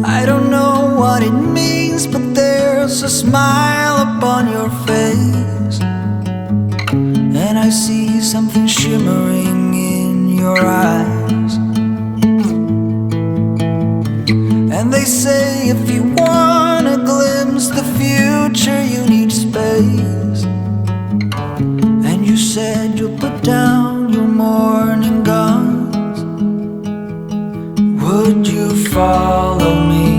I don't know what it means, but there's a smile upon your face, and I see something shimmering in your eyes. And they say if you want to glimpse the future, you need space. And you said you'll put down your morning guns. Would you fall